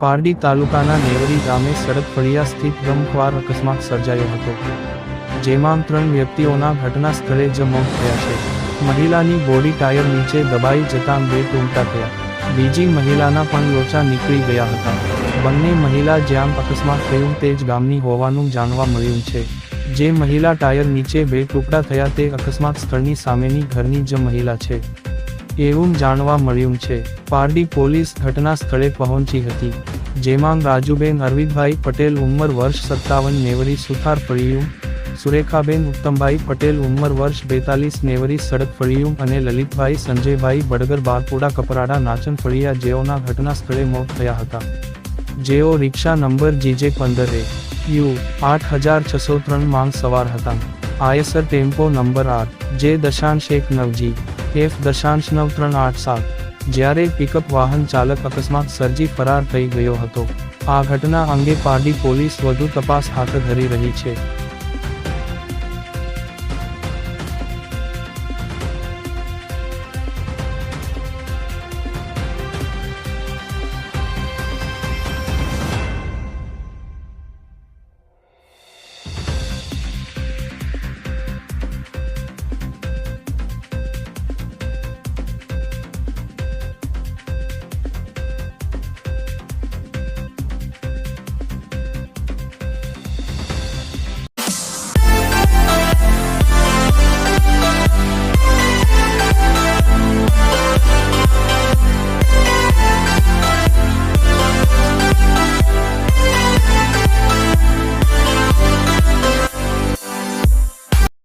પારડી તાલુકાના નેવરી ગામે સડક ફળિયા સ્થિત ગમખ્વાર અકસ્માત સર્જાયો હતો, જેમાં 3 વ્યક્તિઓના ઘટના સ્થળે જ મોત થયા છે। મહિલાની બોડી ટાયર નીચે દબાઈ જતાં 2 ટૂંટા થયા, બીજી મહિલાના પણ લોચા નીકળી ગયા હતા। બંને મહિલા જ્યાં અકસ્માત થયું તે જ ગામની હોવાનું જાણવા મળ્યું છે। જે મહિલા ટાયર નીચે 2 ટુકડા થયા તે અકસ્માત સ્થળની સામેની ઘરની જ મહિલા છે એવું જાણવા મળ્યું છે। પારડી પોલીસ ઘટના સ્થળે પહોંચી હતી, જેમાં રાજુબેન અરવિંદભાઈ પટેલ ઉંમર વર્ષ 57 નેવરી સુથાર ફળિયું, સુરેખાબેન ઉત્તમભાઈ પટેલ ઉંમર વર્ષ 42 નેવરી સડક ફળિયું અને લલિતભાઈ સંજયભાઈ બડગર બારપોડા કપરાડા નાચન ફળિયા જેઓના ઘટના સ્થળે મોત થયા હતા, જેઓ રિક્ષા નંબર GJ15 U 8603 માં સવાર હતા। આયસર ટેમ્પો નંબર RJ.19G F.9387, જ્યારે પિકઅપ વાહન ચાલક અકસ્માત સર્જી ફરાર થઈ ગયો હતો। આ ઘટના અંગે પારડી પોલીસ વધુ તપાસ હાથ ધરી રહી છે।